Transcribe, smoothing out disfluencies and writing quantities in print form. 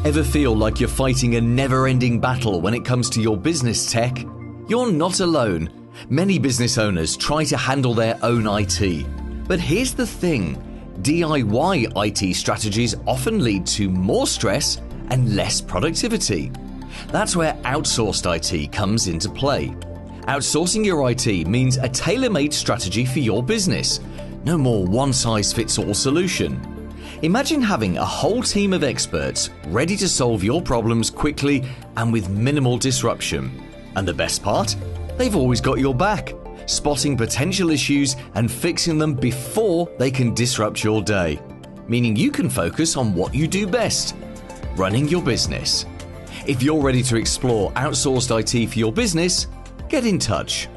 Ever feel like you're fighting a never-ending battle when it comes to your business tech? You're not alone. Many business owners try to handle their own IT. But here's the thing. DIY IT strategies often lead to more stress and less productivity. That's where outsourced IT comes into play. Outsourcing your IT means a tailor-made strategy for your business. No more one-size-fits-all solution. Imagine having a whole team of experts ready to solve your problems quickly and with minimal disruption. And the best part? They've always got your back, spotting potential issues and fixing them before they can disrupt your day. Meaning you can focus on what you do best, running your business. If you're ready to explore outsourced IT for your business, get in touch.